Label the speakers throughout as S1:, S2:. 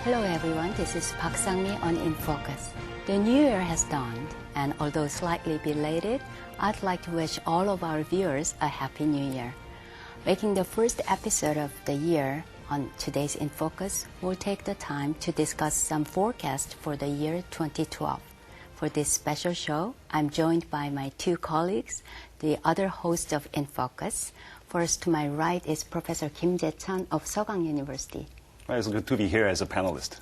S1: Hello everyone, this is Sang-mee on In Focus. The new year has dawned, and although slightly belated, I'd like to wish all of our viewers a happy new year. Making the first episode of the year on today's In Focus, we'll take the time to discuss some forecasts for the year 2012. For this special show, I'm joined by my two colleagues, the other hosts of In Focus. First, to my right is Professor Kim Jae-chun of Sogang University.
S2: Well, it's good to be here as a panelist.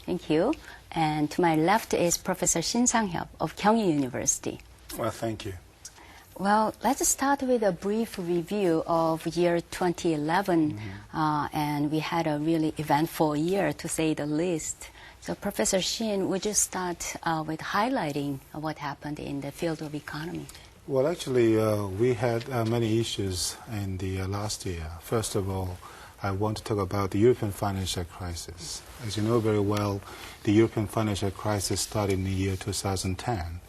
S1: Thank you. And to my left is Professor Shin Sang-hyup of Kyung University.
S3: Well, thank you.
S1: Well, let's start with a brief review of year 2011. And we had a really eventful year, to say the least. So, Professor Shin, would you start with highlighting what happened in the field of economy?
S3: Well, actually, we had many issues in the last year. First of all, I want to talk about the European financial crisis. As you know very well, the European financial crisis started in the year 2010.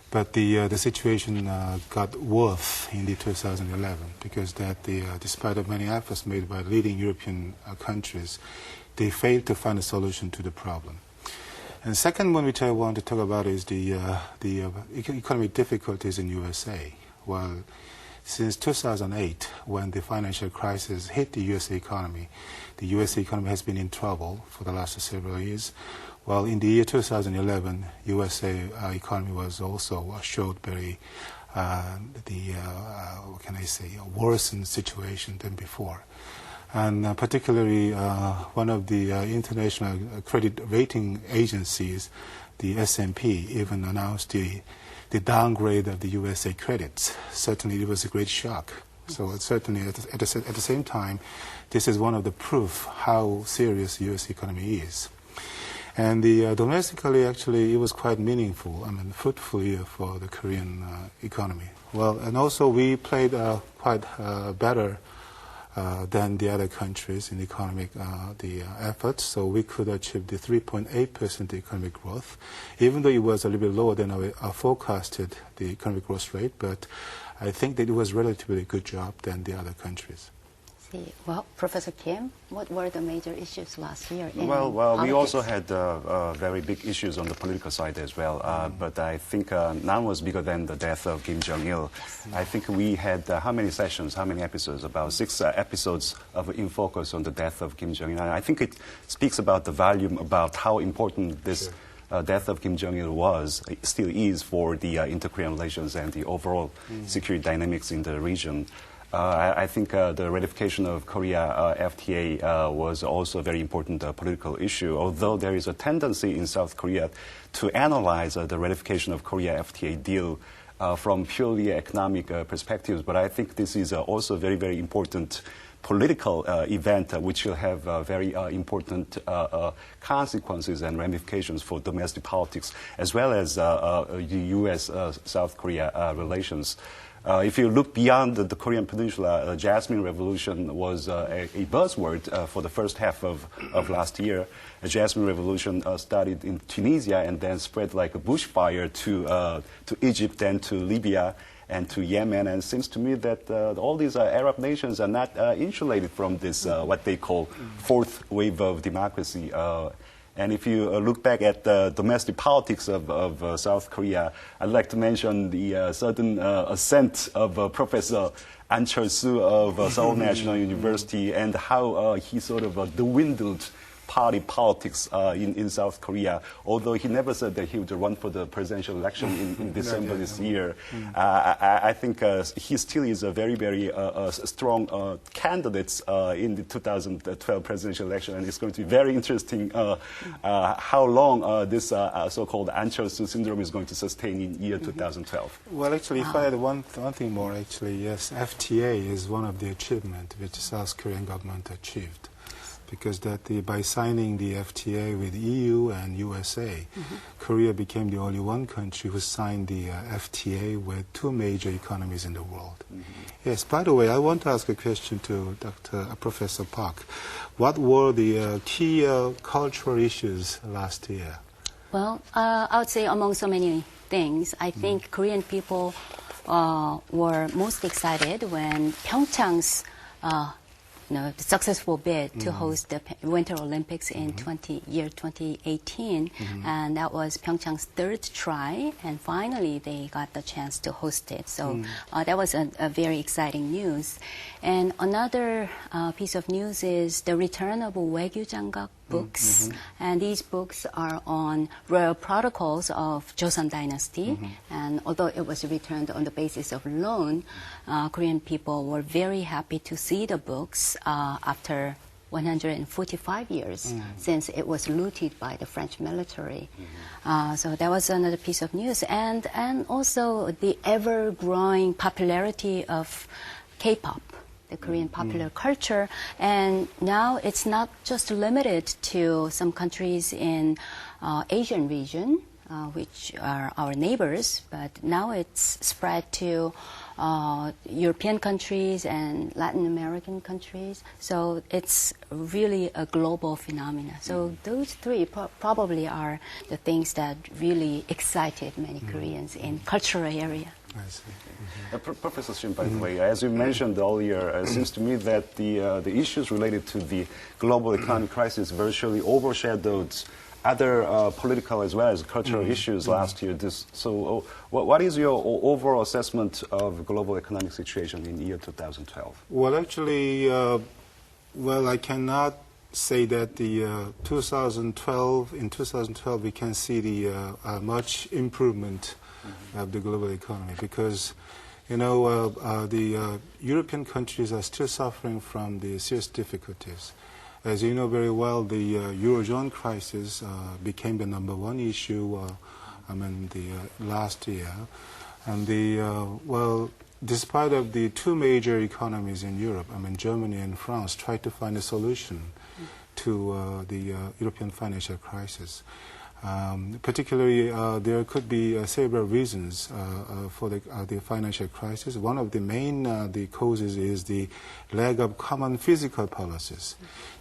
S3: But the situation got worse in the 2011 because despite of many efforts made by leading European countries, they failed to find a solution to the problem. And second one which I want to talk about is the economic difficulties in USA. Well, since 2008, when the financial crisis hit the U.S. economy, the U.S. economy has been in trouble for the last several years. Well, in the year 2011, USA economy was also showed very, what can I say, a worsened situation than before. And particularly, one of the international credit rating agencies, the S&P, even announced the downgrade of the USA credits. Certainly, it was a great shock. So certainly, at the same time, this is one of the proof how serious the U.S. economy is. And domestically, actually, it was quite meaningful, fruitful year for the Korean economy. Well, and also we played quite better than the other countries in economic efforts. So we could achieve the 3.8% economic growth, even though it was a little bit lower than our forecasted the economic growth rate. But I think that it was relatively good job than the other countries.
S1: Well, Professor Kim, what were the major issues last year?
S2: Well, we also had very big issues on the political side as well. But I think none was bigger than the death of Kim Jong-il. Yes. I think we had how many sessions, how many episodes? About 6 episodes of In Focus on the death of Kim Jong-il. And I think it speaks about the volume, about how important this death of Kim Jong-il still is for the inter-Korean relations and the overall security dynamics in the region. I think the ratification of Korea FTA was also a very important political issue, although there is a tendency in South Korea to analyze the ratification of Korea FTA deal from purely economic perspectives. But I think this is also a very, very important political event which will have very important consequences and ramifications for domestic politics, as well as the U.S.-South Korea relations. If you look beyond the Korean Peninsula, Jasmine Revolution was a buzzword for the first half of last year. The Jasmine Revolution started in Tunisia and then spread like a bushfire to Egypt and to Libya and to Yemen. And it seems to me that all these Arab nations are not insulated from this, what they call fourth wave of democracy. And if you look back at the domestic politics of South Korea, I'd like to mention the sudden ascent of Professor An Chol-soo of Seoul National University and how he sort of dwindled party politics in South Korea, although he never said that he would run for the presidential election in December this year. I think he still is a very, very strong candidate in the 2012 presidential election, and it's going to be very interesting how long this so-called An Chol-soo syndrome is going to sustain in year 2012.
S3: Well, actually, if I had one thing more, actually, yes, FTA is one of the achievements which the South Korean government achieved. Because by signing the FTA with EU and USA, Korea became the only one country who signed the FTA with 2 major economies in the world. Yes, by the way, I want to ask a question to Professor Park. What were the key cultural issues last year?
S1: Well, I would say among so many things, I think Korean people were most excited when Pyeongchang's successful bid to host the Winter Olympics in 2018, and that was Pyeongchang's third try, and finally they got the chance to host it. So that was a very exciting news. And another piece of news is the return of Waegyu Janggak books, and these books are on royal protocols of Joseon Dynasty, and although it was returned on the basis of loan, Korean people were very happy to see the books after 145 years since it was looted by the French military. So that was another piece of news, and also the ever-growing popularity of K-pop, the Korean popular culture, and now it's not just limited to some countries in Asian region, which are our neighbors, but now it's spread to European countries and Latin American countries. So it's really a global phenomenon. So those three probably are the things that really excited many Koreans in cultural area.
S3: I see.
S2: Professor Shin, by the way, as you mentioned earlier, it seems to me that the issues related to the global economic crisis virtually overshadowed other political as well as cultural issues last year. So what is your overall assessment of global economic situation in the year 2012?
S3: Well, actually, I cannot say that the 2012 we can see the much improvement of the global economy, because the European countries are still suffering from the serious difficulties. As you know very well, the Eurozone crisis became the #1 issue last year, and despite of the two major economies in Europe, Germany and France, tried to find a solution to the European financial crisis. Particularly, there could be several reasons for the financial crisis. One of the main the causes is the lack of common fiscal policies.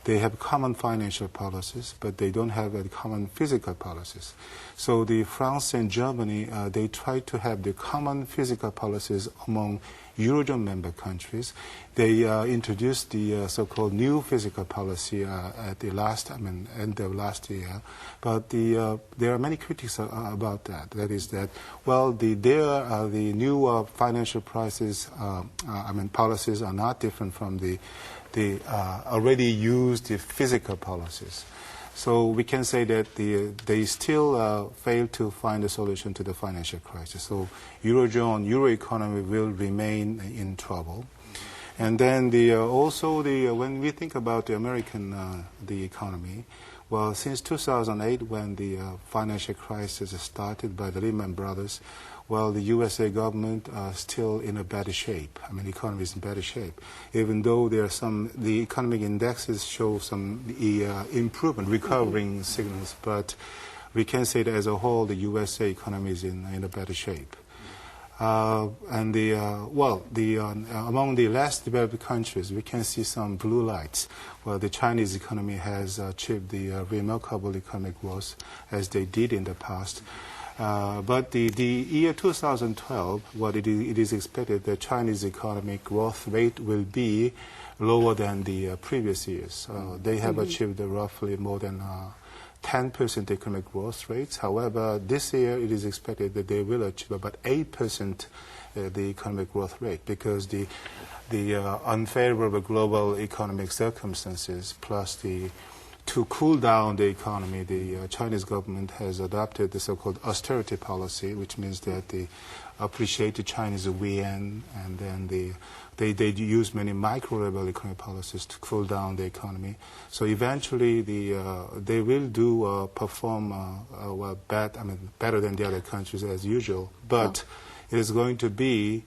S3: They have common financial policies, but they don't have common fiscal policies. So the France and Germany, they try to have the common fiscal policies among Eurozone member countries. They introduced the so-called new fiscal policy at the end of last year. But there are many critics about that. That is that, the new financial policies are not different from the already used physical policies. So we can say that they still fail to find a solution to the financial crisis. So Euro economy will remain in trouble. And then when we think about the American the economy, well, since 2008, when the financial crisis started by the Lehman Brothers, the USA government are still in a bad shape. The economy is in better shape. Even though the economic indexes show some improvement, recovering signals, but we can say that as a whole, the USA economy is in a better shape. Among the less developed countries, we can see some blue lights. Well, the Chinese economy has achieved the remarkable economic growth as they did in the past. But the year 2012, it is expected that Chinese economic growth rate will be lower than the previous years. They have achieved roughly more than 10% economic growth rates. However, this year it is expected that they will achieve about 8% the economic growth rate, because the unfavorable global economic circumstances plus to cool down the economy, the Chinese government has adopted the so-called austerity policy, which means that they appreciate the Chinese yuan, and then they use many micro-level economic policies to cool down the economy. So eventually, they will perform better than the other countries as usual. But it is going to be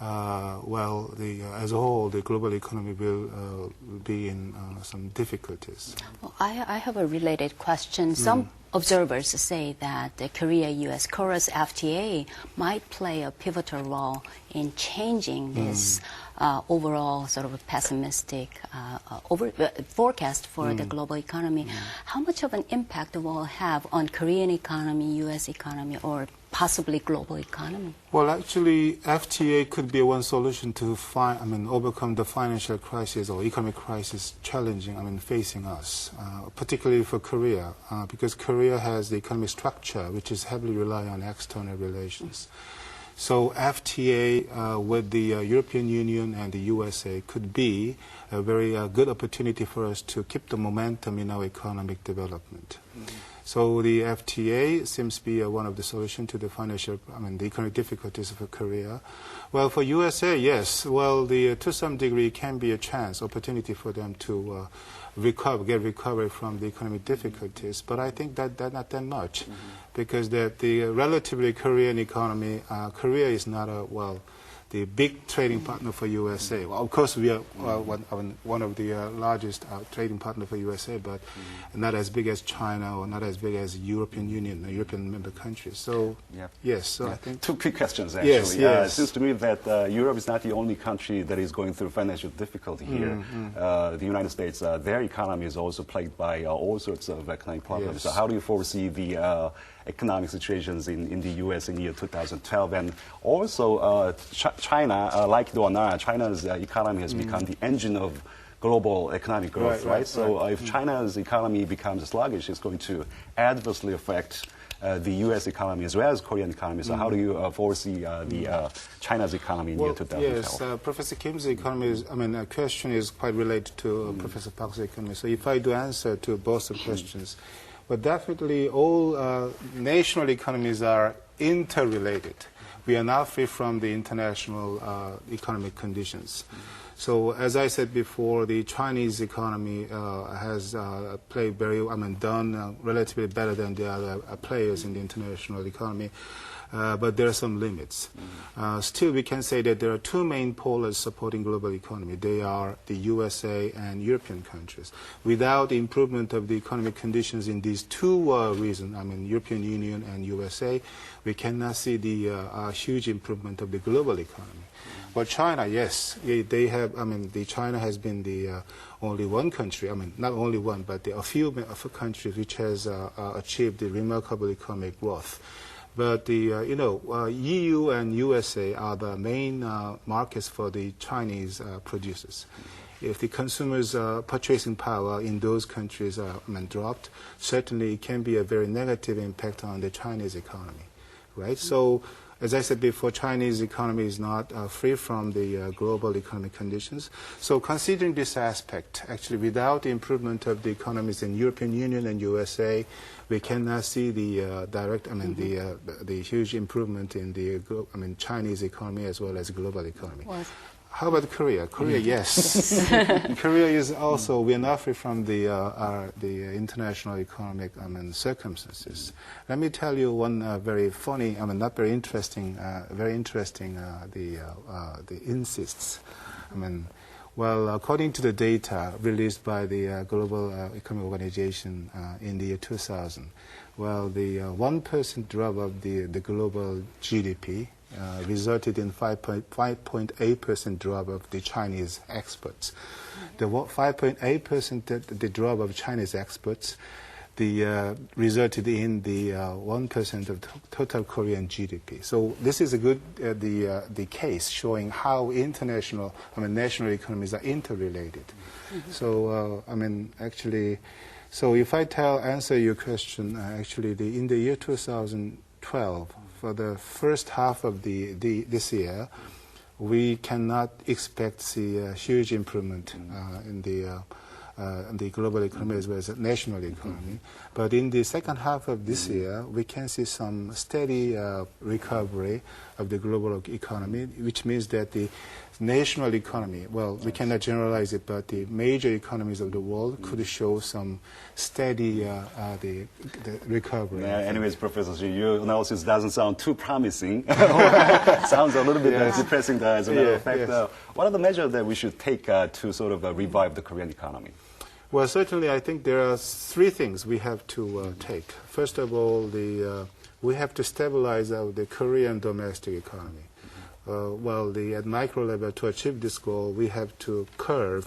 S3: as a whole, the global economy will be in some difficulties.
S1: Well, I have a related question. Some observers say that the Korea-U.S. Korea's FTA might play a pivotal role in changing this overall sort of a pessimistic forecast for the global economy. How much of an impact will it have on Korean economy, U.S. economy, or possibly global economy?
S3: Well, actually, FTA could be one solution to overcome the financial crisis or economic crisis facing us, particularly for Korea, because Korea has the economic structure which is heavily reliant on external relations. So FTA with the European Union and the USA could be a very good opportunity for us to keep the momentum in our economic development. So the FTA seems to be one of the solutions to the the economic difficulties for Korea. Well, for USA, yes. Well, to some degree, it can be a opportunity for them to get recovery from the economic difficulties. But I think that not that much, because the relatively Korean economy, Korea is not the big trading partner for USA. Well, of course, we are one of the largest trading partner for USA, but not as big as China or not as big as European Union, European member countries. So, yes. So I think
S2: two quick questions, actually.
S3: Yes.
S2: It seems to me that Europe is not the only country that is going through financial difficulty here. The United States, their economy is also plagued by all sorts of economic problems.
S3: Yes.
S2: So how do you foresee the economic situations in the U.S. in year 2012? And also, China, like it or not, China's economy has become the engine of global economic growth, right? So if China's economy becomes sluggish, it's going to adversely affect the U.S. economy as well as Korean economy. So how do you foresee China's economy in year 2012?
S3: Yes, Professor Kim's economy question is quite related to Professor Park's economy. So if I do answer to both the questions, but definitely all national economies are interrelated. We are not free from the international economic conditions. So as I said before, the Chinese economy has played done relatively better than the other players in the international economy. But there are some limits. Still, we can say that there are two main poles supporting global economy. They are the USA and European countries. Without the improvement of the economic conditions in these two regions, European Union and USA, we cannot see the huge improvement of the global economy. But China, yes, they have. China has been the only one country. Not only one, but a few countries which has achieved the remarkable economic growth. But the EU and USA are the main markets for the Chinese producers. If the consumers' purchasing power in those countries dropped, certainly it can be a very negative impact on the Chinese economy, right? So, as I said before, Chinese economy is not free from the global economic conditions. So considering this aspect, actually without the improvement of the economies in European Union and USA, we cannot see the the huge improvement in the Chinese economy as well as global economy. Well, how about Korea? Korea, yes. Korea is also, we are not free from the international economic circumstances. Let me tell you one very funny, not very interesting, the insists. Well, according to the data released by the Global Economic Organization in the year 2000, well, the 1% drop of the global GDP resulted in 5.8% drop of the Chinese exports. The 5.8% the drop of Chinese exports resulted in the 1% of total Korean GDP. So this is a good the case showing how national economies are interrelated. So actually, so if I answer your question, actually in the year 2012. For the first half of this year, we cannot expect to see a huge improvement in the global economy as well as the national economy. But in the second half of this year, we can see some steady recovery of the global economy, which means that the national economy, well, we cannot generalize it, but the major economies of the world could show some steady the recovery.
S2: Yeah, anyways, Professor Shin, your analysis doesn't sound too promising. Sounds a little bit depressing as a matter of fact. What are the measures that we should take to sort of revive the Korean economy?
S3: Well, certainly, I think there are three things we have to take. First of all, we have to stabilize the Korean domestic economy. At micro level, to achieve this goal, we have to curb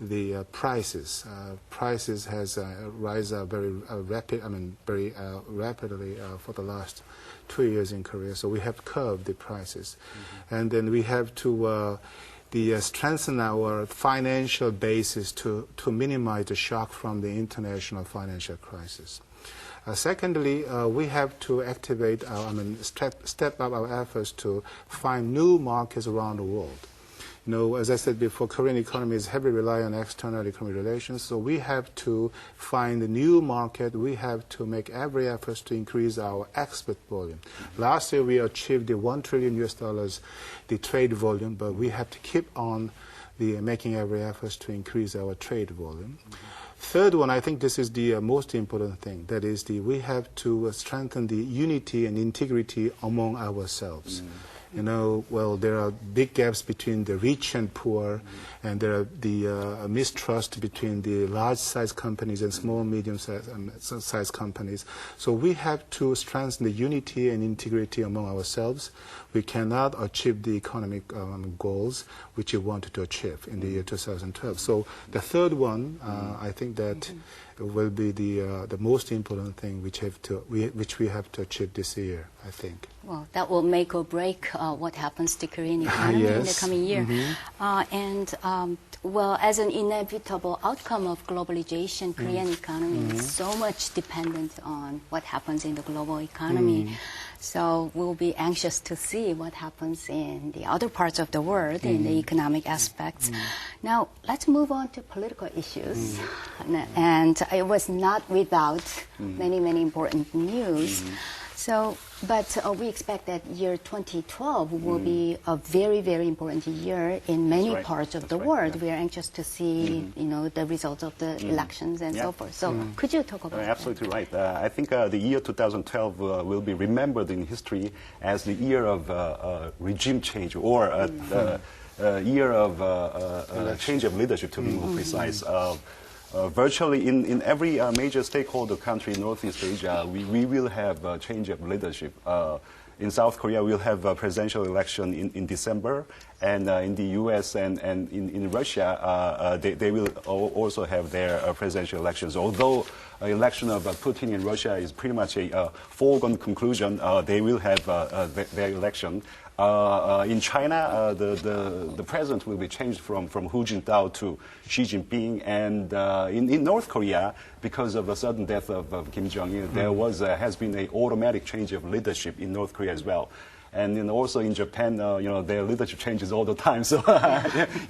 S3: the prices. Prices has risen very rapidly for the last 2 years in Korea. So we have curbed the prices, and then we have to strengthen our financial basis to minimize the shock from the international financial crisis. Secondly, we have to activate step up our efforts to find new markets around the world. You know, as I said before, Korean economy is heavily reliant on external economic relations, so we have to find a new market. We have to make every effort to increase our export volume. Last year, we achieved the $1 trillion the trade volume, but we have to keep on making every effort to increase our trade volume. Third one, I think this is the most important thing. That is, we have to strengthen the unity and integrity among ourselves. You know, there are big gaps between the rich and poor, and there are the mistrust between the large-sized companies and small, medium-sized companies. So we have to strengthen the unity and integrity among ourselves. We cannot achieve the economic goals which we wanted to achieve in the year 2012. So the third one, I think that will be the most important thing which we have to achieve this year, I think.
S1: Well, that will make or break what happens to Korean economy in the coming year. As an inevitable outcome of globalization, Korean economy is so much dependent on what happens in the global economy. So we'll be anxious to see what happens in the other parts of the world in the economic aspects. Now, let's move on to political issues. And it was not without many, many important news. So, but we expect that year 2012 will be a very, very important year in many parts of the world. We are anxious to see, the results of the elections and so forth. So, could you talk about that?
S2: Absolutely right. I think the year 2012 will be remembered in history as the year of regime change, or a year of change of leadership, to be more precise. Virtually in every major stakeholder country in Northeast Asia, we will have a change of leadership. In South Korea, we'll have a presidential election in December, and in the U.S. and in Russia, they will also have their presidential elections. Although election of Putin in Russia is pretty much a foregone conclusion, they will have their election. In China, the president will be changed from Hu Jintao to Xi Jinping, and in North Korea, because of the sudden death of Kim Jong-il, there has been an automatic change of leadership in North Korea as well. And also in Japan, their leadership changes all the time. So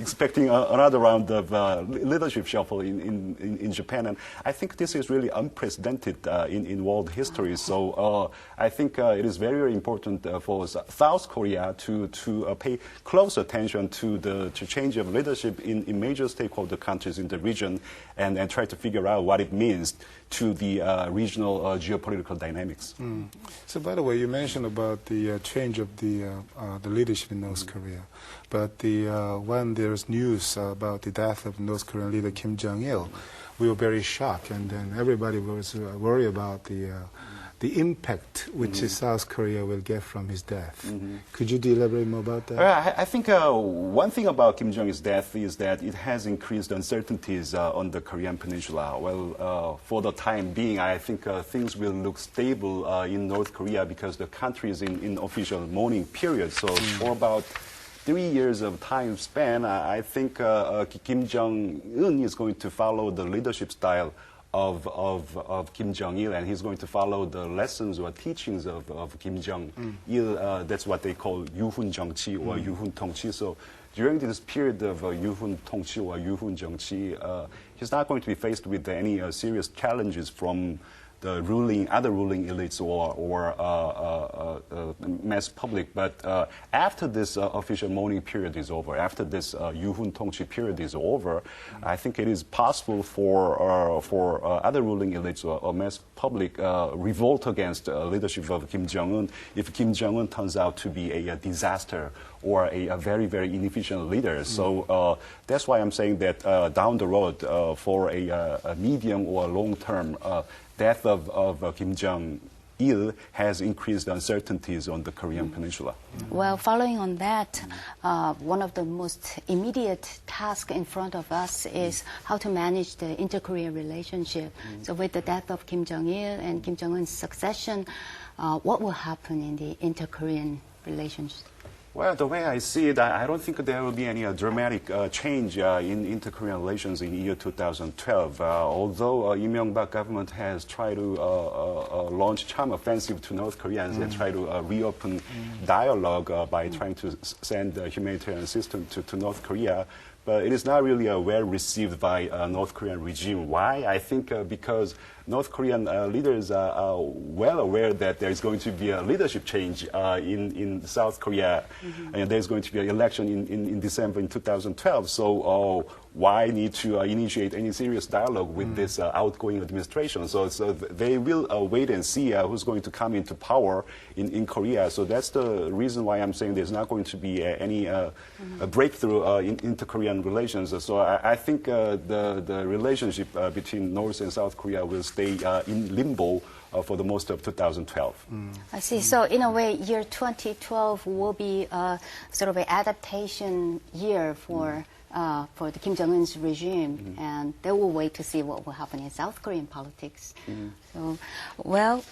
S2: expecting another round of leadership shuffle in Japan. And I think this is really unprecedented in world history. So I think it is very, very important for South Korea to pay close attention to the change of leadership in major stakeholder countries in the region, and try to figure out what it means to the regional geopolitical dynamics.
S3: So, by the way, you mentioned about the change of the leadership in North Korea, but when there's news about the death of North Korean leader Kim Jong-il, we were very shocked, and then everybody was worried about the impact which South Korea will get from his death. Could you elaborate more about that?
S2: I think one thing about Kim Jong-il's death is that it has increased uncertainties on the Korean Peninsula. Well, for the time being, I think things will look stable in North Korea because the country is in official mourning period. So for about 3 years of time span, I think Kim Jong-un is going to follow the leadership style of Kim Jong-il, and he's going to follow the lessons or teachings of Kim Jong-il. That's what they call 유훈 정치 or 유훈 통치. So during this period of 유훈 통치 or 유훈 정치, he's not going to be faced with any serious challenges from the other ruling elites or mass public. But after this official mourning period is over, after this 유훈 통치 period is over, I think it is possible for other ruling elites or mass public revolt against leadership of Kim Jong-un if Kim Jong-un turns out to be a disaster or a very, very inefficient leader. So that's why I'm saying that down the road, for a medium or long-term, death of Kim Jong-il has increased uncertainties on the Korean peninsula.
S1: Well, following on that, one of the most immediate tasks in front of us is how to manage the inter-Korea relationship. So with the death of Kim Jong-il and Kim Jong-un's succession, what will happen in the inter-Korean relationship?
S2: Well, the way I see it, I don't think there will be any dramatic change in inter-Korean relations in the year 2012. Although Lee Myung-bak government has tried to launch charm offensive to North Koreans and try to reopen dialogue by trying to send humanitarian assistance to North Korea, but it is not really well received by North Korean regime. Why? I think because North Korean leaders are well aware that there is going to be a leadership change in South Korea, and there's going to be an election in December in 2012. So why need to initiate any serious dialogue with this outgoing administration? So they will wait and see who's going to come into power in Korea. So that's the reason why I'm saying there's not going to be any a breakthrough in inter-Korean relations. So I think the relationship between North and South Korea will stay in limbo for the most of 2012.
S1: I see. So in a way, year 2012 will be sort of an adaptation year for the Kim Jong-un's regime, and they will wait to see what will happen in South Korean politics. So, well,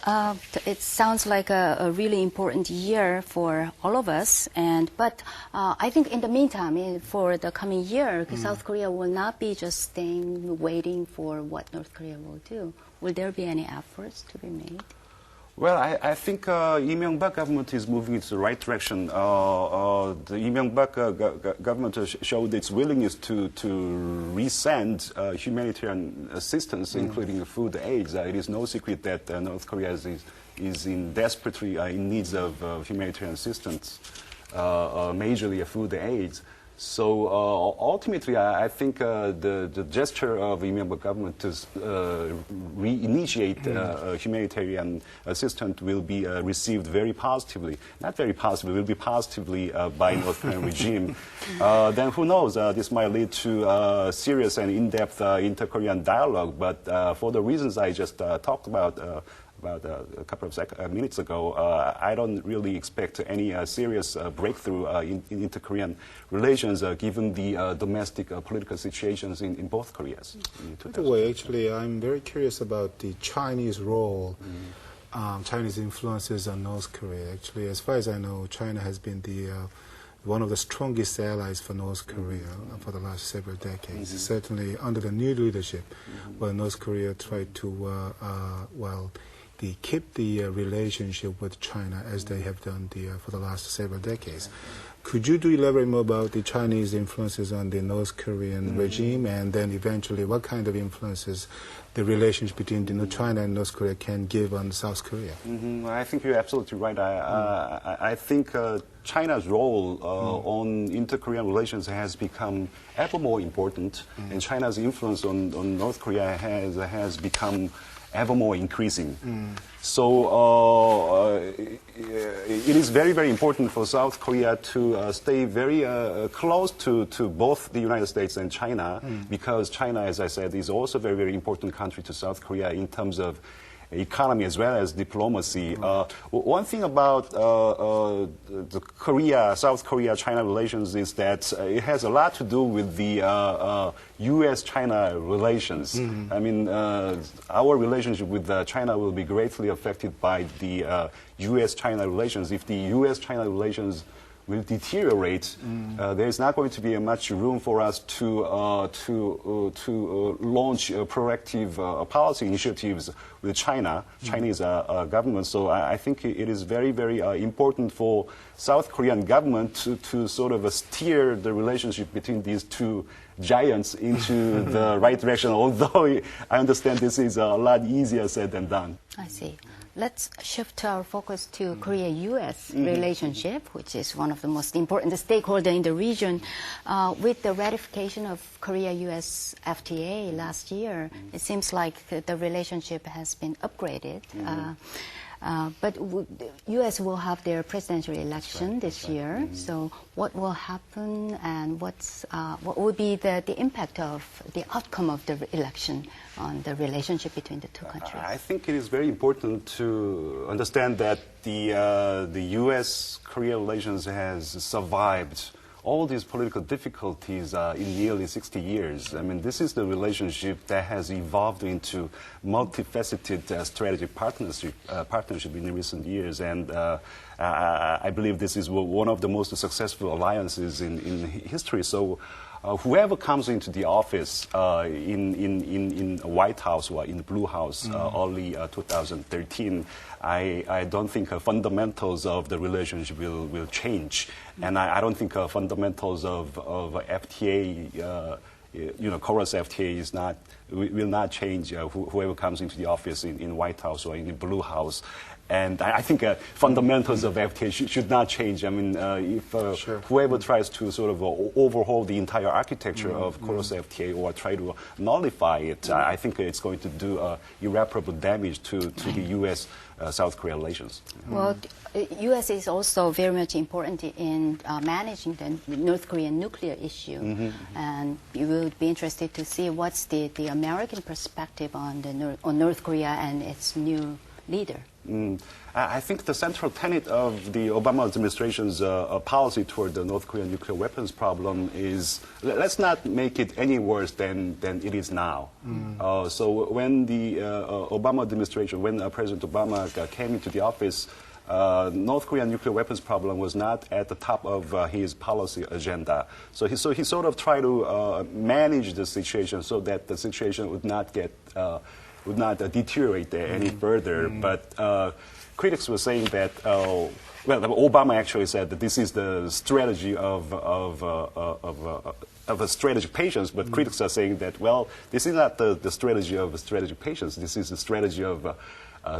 S1: it sounds like a really important year for all of us. But I think in the meantime, for the coming year, South Korea will not be just staying waiting for what North Korea will do. Will there be any efforts to be made?
S2: Well, I think Lee Myung-bak government is moving in the right direction. The Lee Myung-bak government showed its willingness to resend humanitarian assistance, including food aid. It is no secret that North Korea is desperately in needs of humanitarian assistance, majorly food aid. So ultimately, I think the gesture of the Lee Myung-bak government to reinitiate humanitarian assistance will be received very positively. Not very positively, will be positively by North Korean regime. Then who knows? This might lead to serious and in-depth inter-Korean dialogue. But for the reasons I just talked about a couple of minutes ago, I don't really expect any serious breakthrough in inter-Korean relations, given the domestic political situations in both Koreas.
S3: By the way, actually, I'm very curious about the Chinese role, Chinese influences on North Korea. Actually, as far as I know, China has been one of the strongest allies for North Korea for the last several decades. Certainly under the new leadership, where North Korea tried to, they keep the relationship with China as they have done for the last several decades. Could you elaborate more about the Chinese influences on the North Korean regime, and then eventually what kind of influences the relationship between China and North Korea can give on South Korea?
S2: I think you're absolutely right. I think China's role on inter-Korean relations has become ever more important, and China's influence on North Korea has become ever more increasing. So it is very, very important for South Korea to stay very close to both the United States and China, because China, as I said, is also a very, very important country to South Korea in terms of economy as well as diplomacy. One thing about the South Korea-China relations is that it has a lot to do with the U.S.-China relations. I mean, our relationship with China will be greatly affected by the U.S.-China relations. If the U.S.-China relations will deteriorate, there is not going to be much room for us to launch proactive policy initiatives with Chinese government. So I think it is very, very important for South Korean government to sort of steer the relationship between these two giants into the right direction, although I understand this is a lot easier said than done.
S1: I see. Let's shift our focus to Korea-U.S. relationship, which is one of the most important stakeholders in the region. With the ratification of Korea-U.S. FTA last year, it seems like the relationship has been upgraded. But the U.S. will have their presidential election this year. So what will happen, and what will be the impact of the outcome of the election on the relationship between the two countries?
S2: I think it is very important to understand that the U.S.-Korea relations has survived all these political difficulties in nearly 60 years. I mean, this is the relationship that has evolved into multifaceted strategic partnership in recent years. And I believe this is one of the most successful alliances in history. So whoever comes into the office in White House or in the Blue House early 2013, I don't think fundamentals of the relationship will change. And I don't think fundamentals of FTA, Korea's FTA will not change whoever comes into the office in White House or in the Blue House. And I think fundamentals of FTA should not change. I mean, if whoever tries to sort of overhaul the entire architecture of Korea's FTA or try to nullify it, I think it's going to do irreparable damage to the U.S.-South Korea relations.
S1: Well, the U.S. is also very much important in managing the North Korean nuclear issue. And you will be interested to see what's the American perspective on North Korea and its new leader.
S2: I think the central tenet of the Obama administration's policy toward the North Korean nuclear weapons problem is let's not make it any worse than it is now. So when the Obama administration, when President Obama came into the office, North Korean nuclear weapons problem was not at the top of his policy agenda. So he sort of tried to manage the situation so that the situation would not deteriorate any further. But critics were saying that, well, Obama actually said that this is the strategy of a strategic patience, but critics are saying that, well, this is not the strategy of a strategic patience. This is the strategy of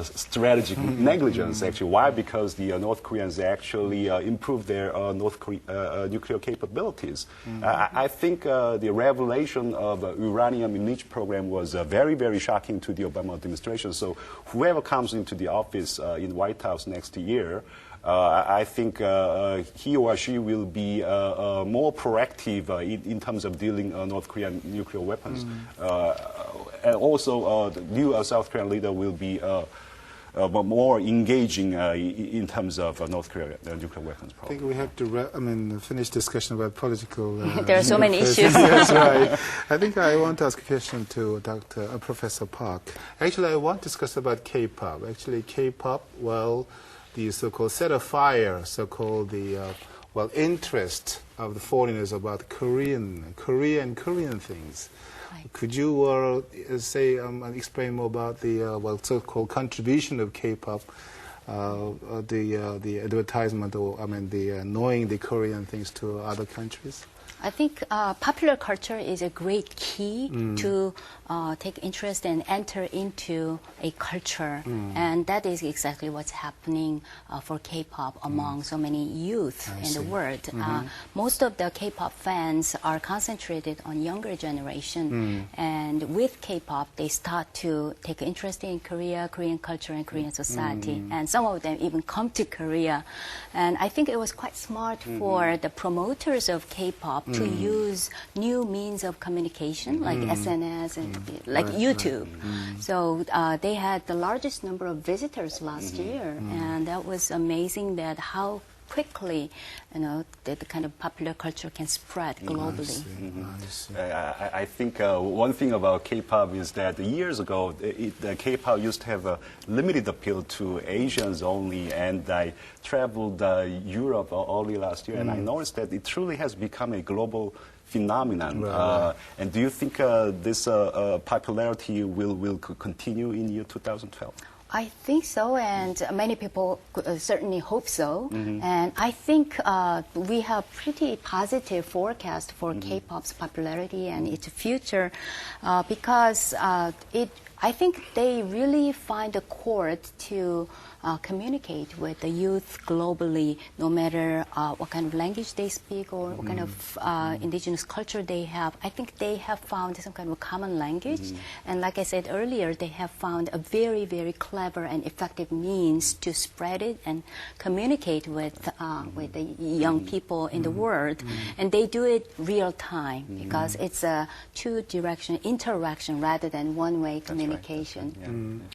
S2: strategic negligence, actually. Why? Because the North Koreans actually improved their nuclear capabilities. I think the revelation of uranium enriched program was very, very shocking to the Obama administration. So whoever comes into the office in White House next year, I think he or she will be more proactive in terms of dealing North Korean nuclear weapons. And also, the new South Korean leader will be more engaging in terms of North Korea nuclear weapons problem.
S3: I think we have to finish discussion about political...
S1: there are so many issues.
S3: That's right. I think I want to ask a question to Professor Park. Actually, I want to discuss about K-pop. Actually, K-pop, well, the so-called set of fire, so-called the interest of the foreigners about Korea and Korean things. Right. Could you explain more about the so-called contribution of K-pop, the advertisement, or the knowing the Korean things to other countries?
S1: I think popular culture is a great key to take interest and enter into a culture. And that is exactly what's happening for K-pop among so many youth in the world. Most of the K-pop fans are concentrated on younger generation. And with K-pop, they start to take interest in Korea, Korean culture, and Korean society. And some of them even come to Korea. And I think it was quite smart for the promoters of K-pop to use new means of communication, like SNS and like YouTube. So they had the largest number of visitors last year, and that was amazing that how quickly, the kind of popular culture can spread globally.
S2: I think one thing about K-pop is that years ago, the K-pop used to have a limited appeal to Asians only, and I traveled Europe early last year, and I noticed that it truly has become a global phenomenon. And do you think this popularity will continue in year 2012?
S1: I think so, and many people certainly hope so. And I think we have pretty positive forecast for K-pop's popularity and its future because I think they really find a chord to communicate with the youth globally, no matter what kind of language they speak or what kind of indigenous culture they have. I think they have found some kind of common language. And like I said earlier, they have found a very, very clever clever and effective means to spread it and communicate with the young people in the world. And they do it real time because it's a two-direction interaction rather than one-way communication.
S2: Right.